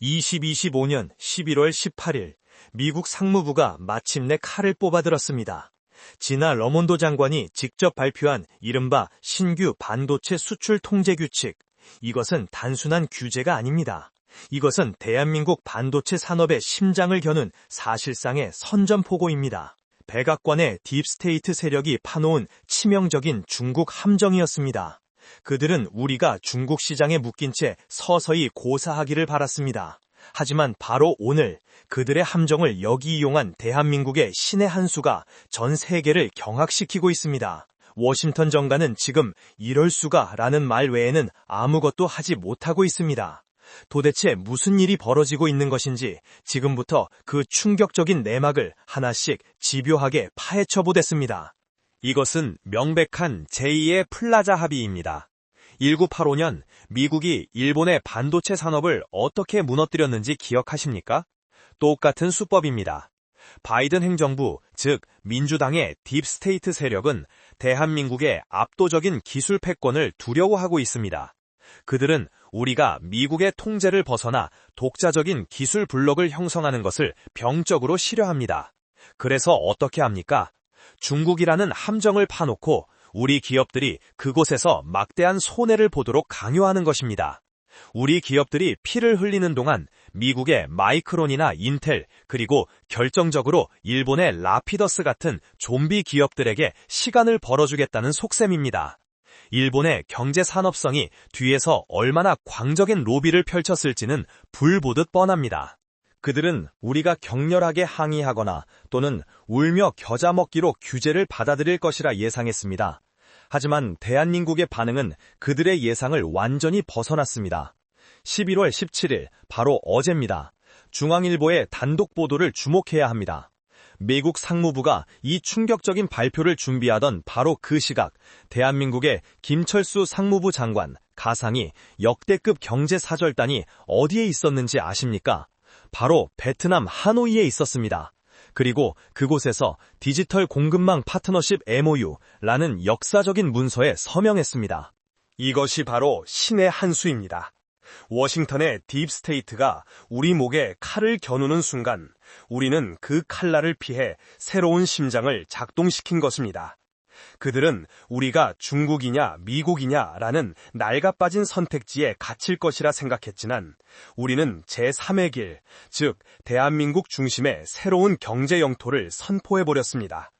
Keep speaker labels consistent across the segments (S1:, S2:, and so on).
S1: 2025년 11월 18일, 미국 상무부가 마침내 칼을 뽑아들었습니다. 지나 러몬도 장관이 직접 발표한 이른바 신규 반도체 수출 통제 규칙. 이것은 단순한 규제가 아닙니다. 이것은 대한민국 반도체 산업의 심장을 겨눈 사실상의 선전포고입니다. 백악관의 딥스테이트 세력이 파놓은 치명적인 중국 함정이었습니다. 그들은 우리가 중국 시장에 묶인 채 서서히 고사하기를 바랐습니다. 하지만 바로 오늘 그들의 함정을 역이용한 대한민국의 신의 한 수가 전 세계를 경악시키고 있습니다. 워싱턴 정가는 지금 이럴 수가 라는 말 외에는 아무것도 하지 못하고 있습니다. 도대체 무슨 일이 벌어지고 있는 것인지 지금부터 그 충격적인 내막을 하나씩 집요하게 파헤쳐 보겠습니다. 이것은 명백한 제2의 플라자 합의입니다. 1985년 미국이 일본의 반도체 산업을 어떻게 무너뜨렸는지 기억하십니까? 똑같은 수법입니다. 바이든 행정부, 즉 민주당의 딥스테이트 세력은 대한민국의 압도적인 기술 패권을 두려워하고 있습니다. 그들은 우리가 미국의 통제를 벗어나 독자적인 기술 블록을 형성하는 것을 병적으로 싫어합니다. 그래서 어떻게 합니까? 중국이라는 함정을 파놓고 우리 기업들이 그곳에서 막대한 손해를 보도록 강요하는 것입니다. 우리 기업들이 피를 흘리는 동안 미국의 마이크론이나 인텔, 그리고 결정적으로 일본의 라피더스 같은 좀비 기업들에게 시간을 벌어주겠다는 속셈입니다. 일본의 경제 산업성이 뒤에서 얼마나 광적인 로비를 펼쳤을지는 불보듯 뻔합니다. 그들은 우리가 격렬하게 항의하거나 또는 울며 겨자 먹기로 규제를 받아들일 것이라 예상했습니다. 하지만 대한민국의 반응은 그들의 예상을 완전히 벗어났습니다. 11월 17일, 바로 어제입니다. 중앙일보의 단독 보도를 주목해야 합니다. 미국 상무부가 이 충격적인 발표를 준비하던 바로 그 시각, 대한민국의 김철수 상무부 장관, 가상이 역대급 경제사절단이 어디에 있었는지 아십니까? 바로 베트남 하노이에 있었습니다. 그리고 그곳에서 디지털 공급망 파트너십 MOU라는 역사적인 문서에 서명했습니다. 이것이 바로 신의 한 수입니다. 워싱턴의 딥스테이트가 우리 목에 칼을 겨누는 순간 우리는 그 칼날을 피해 새로운 심장을 작동시킨 것입니다. 그들은 우리가 중국이냐 미국이냐라는 낡아빠진 선택지에 갇힐 것이라 생각했지만 우리는 제3의 길, 즉 대한민국 중심의 새로운 경제 영토를 선포해버렸습니다.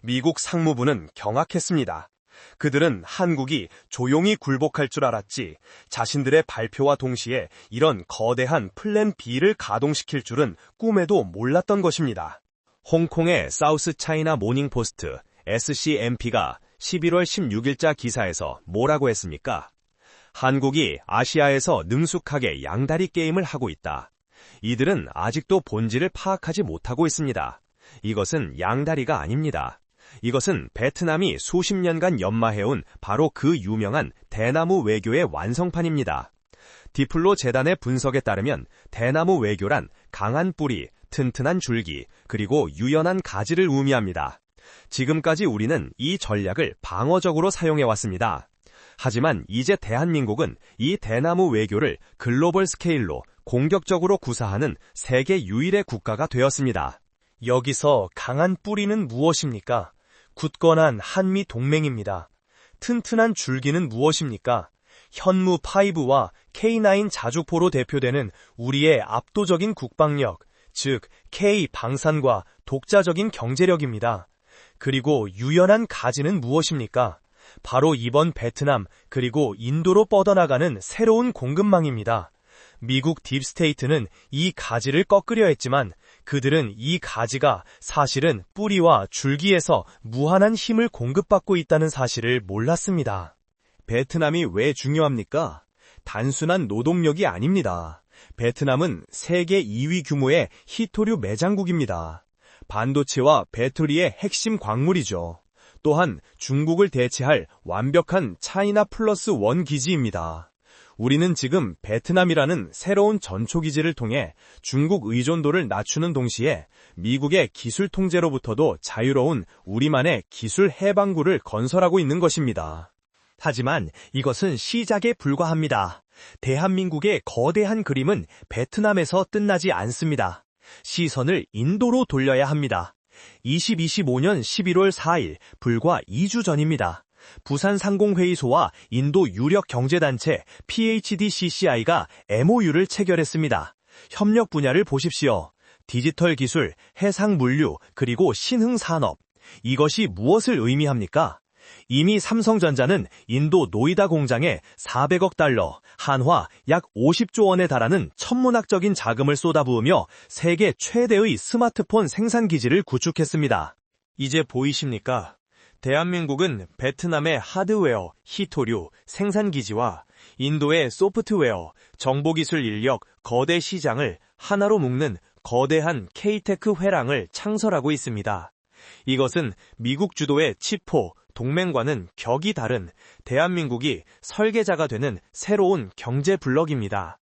S1: 미국 상무부는 경악했습니다. 그들은 한국이 조용히 굴복할 줄 알았지 자신들의 발표와 동시에 이런 거대한 플랜 B를 가동시킬 줄은 꿈에도 몰랐던 것입니다. 홍콩의 사우스 차이나 모닝 포스트 SCMP가 11월 16일자 기사에서 뭐라고 했습니까? 한국이 아시아에서 능숙하게 양다리 게임을 하고 있다. 이들은 아직도 본질을 파악하지 못하고 있습니다. 이것은 양다리가 아닙니다. 이것은 베트남이 수십 년간 연마해온 바로 그 유명한 대나무 외교의 완성판입니다. 디플로 재단의 분석에 따르면 대나무 외교란 강한 뿌리, 튼튼한 줄기, 그리고 유연한 가지를 의미합니다. 지금까지 우리는 이 전략을 방어적으로 사용해왔습니다. 하지만 이제 대한민국은 이 대나무 외교를 글로벌 스케일로 공격적으로 구사하는 세계 유일의 국가가 되었습니다. 여기서 강한 뿌리는 무엇입니까? 굳건한 한미 동맹입니다. 튼튼한 줄기는 무엇입니까? 현무5와 K9 자주포로 대표되는 우리의 압도적인 국방력, 즉 K 방산과 독자적인 경제력입니다. 그리고 유연한 가지는 무엇입니까? 바로 이번 베트남 그리고 인도로 뻗어나가는 새로운 공급망입니다. 미국 딥스테이트는 이 가지를 꺾으려 했지만 그들은 이 가지가 사실은 뿌리와 줄기에서 무한한 힘을 공급받고 있다는 사실을 몰랐습니다. 베트남이 왜 중요합니까? 단순한 노동력이 아닙니다. 베트남은 세계 2위 규모의 히토류 매장국입니다. 반도체와 배터리의 핵심 광물이죠. 또한 중국을 대체할 완벽한 차이나 플러스 원 기지입니다. 우리는 지금 베트남이라는 새로운 전초기지를 통해 중국 의존도를 낮추는 동시에 미국의 기술 통제로부터도 자유로운 우리만의 기술 해방구를 건설하고 있는 것입니다.
S2: 하지만 이것은 시작에 불과합니다. 대한민국의 거대한 그림은 베트남에서 끝나지 않습니다. 시선을 인도로 돌려야 합니다. 2025년 11월 4일, 불과 2주 전입니다. 부산상공회의소와 인도 유력 경제단체 PHDCCI가 MOU를 체결했습니다. 협력 분야를 보십시오. 디지털 기술, 해상 물류, 그리고 신흥산업. 이것이 무엇을 의미합니까? 이미 삼성전자는 인도 노이다 공장에 400억 달러, 한화 약 50조 원에 달하는 천문학적인 자금을 쏟아부으며 세계 최대의 스마트폰 생산 기지를 구축했습니다.
S1: 이제 보이십니까? 대한민국은 베트남의 하드웨어, 희토류, 생산기지와 인도의 소프트웨어, 정보기술 인력, 거대 시장을 하나로 묶는 거대한 K-테크 회랑을 창설하고 있습니다. 이것은 미국 주도의 치포, 동맹과는 격이 다른 대한민국이 설계자가 되는 새로운 경제 블록입니다.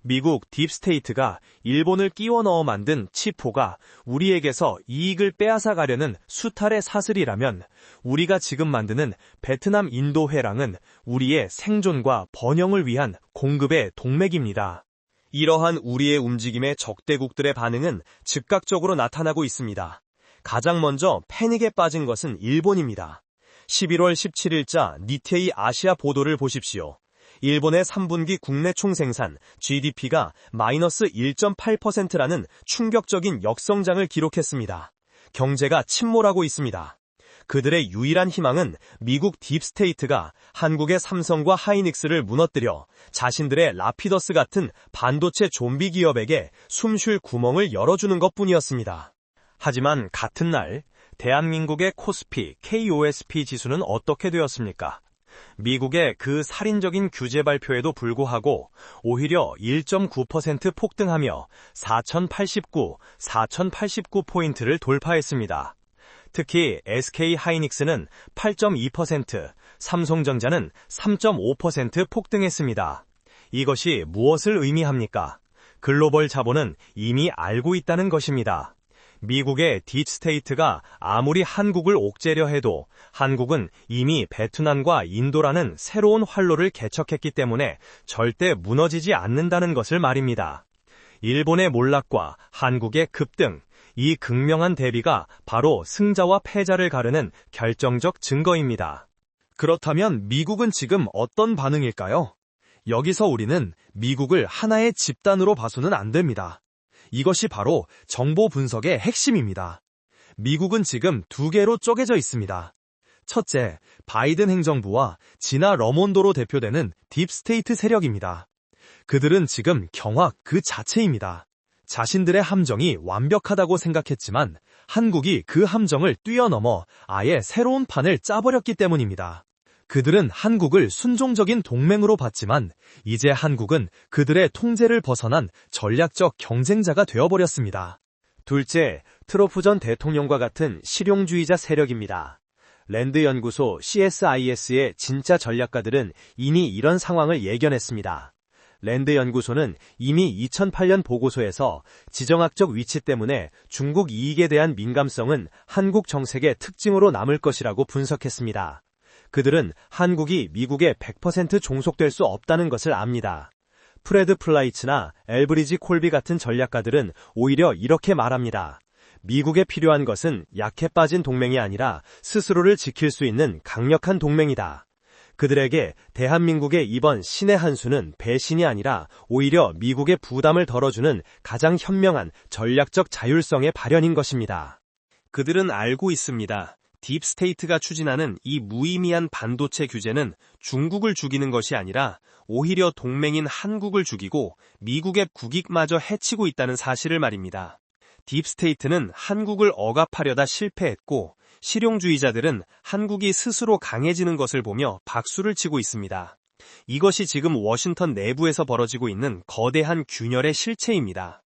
S1: 미국 딥스테이트가 일본을 끼워 넣어 만든 치포가 우리에게서 이익을 빼앗아 가려는 수탈의 사슬이라면 우리가 지금 만드는 베트남 인도 회랑은 우리의 생존과 번영을 위한 공급의 동맥입니다. 이러한 우리의 움직임에 적대국들의 반응은 즉각적으로 나타나고 있습니다. 가장 먼저 패닉에 빠진 것은 일본입니다. 11월 17일자 니테이 아시아 보도를 보십시오. 일본의 3분기 국내 총생산 GDP가 마이너스 1.8%라는 충격적인 역성장을 기록했습니다. 경제가 침몰하고 있습니다. 그들의 유일한 희망은 미국 딥스테이트가 한국의 삼성과 하이닉스를 무너뜨려 자신들의 라피더스 같은 반도체 좀비 기업에게 숨쉴 구멍을 열어주는 것뿐이었습니다. 하지만 같은 날 대한민국의 코스피 KOSP 지수는 어떻게 되었습니까? 미국의 그 살인적인 규제 발표에도 불구하고 오히려 1.9% 폭등하며 4,089포인트를 돌파했습니다. 특히 SK 하이닉스는 8.2%, 삼성전자는 3.5% 폭등했습니다. 이것이 무엇을 의미합니까? 글로벌 자본은 이미 알고 있다는 것입니다. 미국의 딥스테이트가 아무리 한국을 옥죄려 해도 한국은 이미 베트남과 인도라는 새로운 활로를 개척했기 때문에 절대 무너지지 않는다는 것을 말입니다. 일본의 몰락과 한국의 급등, 이 극명한 대비가 바로 승자와 패자를 가르는 결정적 증거입니다. 그렇다면 미국은 지금 어떤 반응일까요? 여기서 우리는 미국을 하나의 집단으로 봐서는 안 됩니다. 이것이 바로 정보 분석의 핵심입니다. 미국은 지금 두 개로 쪼개져 있습니다. 첫째, 바이든 행정부와 지나 러몬도로 대표되는 딥스테이트 세력입니다. 그들은 지금 경악 그 자체입니다. 자신들의 함정이 완벽하다고 생각했지만 한국이 그 함정을 뛰어넘어 아예 새로운 판을 짜버렸기 때문입니다. 그들은 한국을 순종적인 동맹으로 봤지만 이제 한국은 그들의 통제를 벗어난 전략적 경쟁자가 되어버렸습니다. 둘째, 트럼프 전 대통령과 같은 실용주의자 세력입니다. 랜드 연구소 CSIS의 진짜 전략가들은 이미 이런 상황을 예견했습니다. 랜드 연구소는 이미 2008년 보고서에서 지정학적 위치 때문에 중국 이익에 대한 민감성은 한국 정책의 특징으로 남을 것이라고 분석했습니다. 그들은 한국이 미국에 100% 종속될 수 없다는 것을 압니다. 프레드 플라이츠나 엘브리지 콜비 같은 전략가들은 오히려 이렇게 말합니다. 미국에 필요한 것은 약해 빠진 동맹이 아니라 스스로를 지킬 수 있는 강력한 동맹이다. 그들에게 대한민국의 이번 신의 한 수는 배신이 아니라 오히려 미국의 부담을 덜어주는 가장 현명한 전략적 자율성의 발현인 것입니다. 그들은 알고 있습니다. 딥스테이트가 추진하는 이 무의미한 반도체 규제는 중국을 죽이는 것이 아니라 오히려 동맹인 한국을 죽이고 미국의 국익마저 해치고 있다는 사실을 말입니다. 딥스테이트는 한국을 억압하려다 실패했고 실용주의자들은 한국이 스스로 강해지는 것을 보며 박수를 치고 있습니다. 이것이 지금 워싱턴 내부에서 벌어지고 있는 거대한 균열의 실체입니다.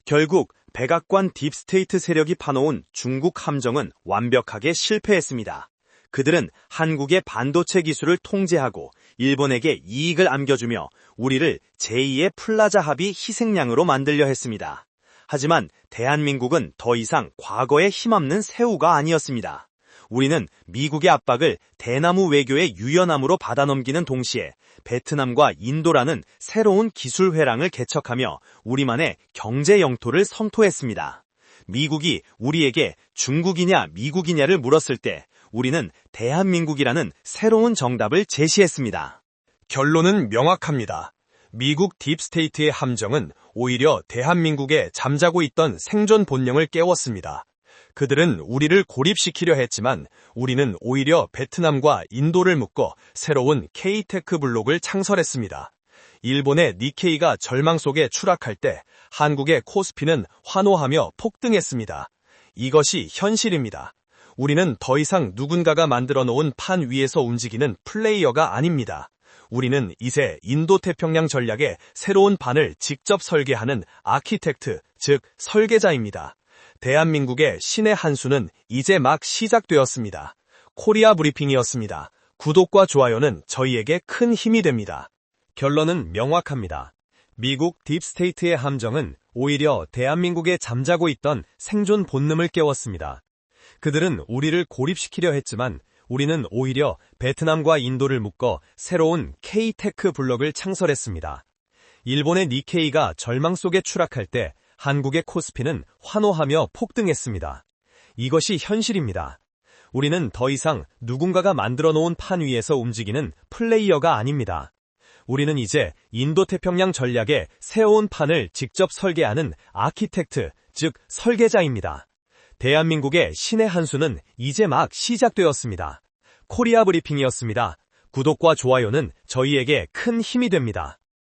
S1: 결국 백악관 딥스테이트 세력이 파놓은 중국 함정은 완벽하게 실패했습니다. 그들은 한국의 반도체 기술을 통제하고 일본에게 이익을 안겨주며 우리를 제2의 플라자 합의 희생양으로 만들려 했습니다. 하지만 대한민국은 더 이상 과거에 힘없는 새우가 아니었습니다. 우리는 미국의 압박을 대나무 외교의 유연함으로 받아넘기는 동시에 베트남과 인도라는 새로운 기술 회랑을 개척하며 우리만의 경제 영토를 선포했습니다. 미국이 우리에게 중국이냐 미국이냐를 물었을 때 우리는 대한민국이라는 새로운 정답을 제시했습니다.
S3: 결론은 명확합니다. 미국 딥스테이트의 함정은 오히려 대한민국에 잠자고 있던 생존 본능을 깨웠습니다. 그들은 우리를 고립시키려 했지만 우리는 오히려 베트남과 인도를 묶어 새로운 K-테크 블록을 창설했습니다. 일본의 니케이가 절망 속에 추락할 때 한국의 코스피는 환호하며 폭등했습니다. 이것이 현실입니다. 우리는 더 이상 누군가가 만들어 놓은 판 위에서 움직이는 플레이어가 아닙니다. 우리는 이제 인도태평양 전략의 새로운 판을 직접 설계하는 아키텍트, 즉 설계자입니다. 대한민국의 신의 한 수는 이제 막 시작되었습니다. 코리아 브리핑이었습니다. 구독과 좋아요는 저희에게 큰 힘이 됩니다.
S2: 결론은 명확합니다. 미국 딥스테이트의 함정은 오히려 대한민국에 잠자고 있던 생존 본능을 깨웠습니다. 그들은 우리를 고립시키려 했지만 우리는 오히려 베트남과 인도를 묶어 새로운 K-테크 블록을 창설했습니다. 일본의 니케이가 절망 속에 추락할 때 한국의 코스피는 환호하며 폭등했습니다. 이것이 현실입니다. 우리는 더 이상 누군가가 만들어 놓은 판 위에서 움직이는 플레이어가 아닙니다. 우리는 이제 인도태평양 전략의 새로운 판을 직접 설계하는 아키텍트, 즉 설계자입니다. 대한민국의 신의 한 수는 이제 막 시작되었습니다. 코리아 브리핑이었습니다. 구독과 좋아요는 저희에게 큰 힘이 됩니다.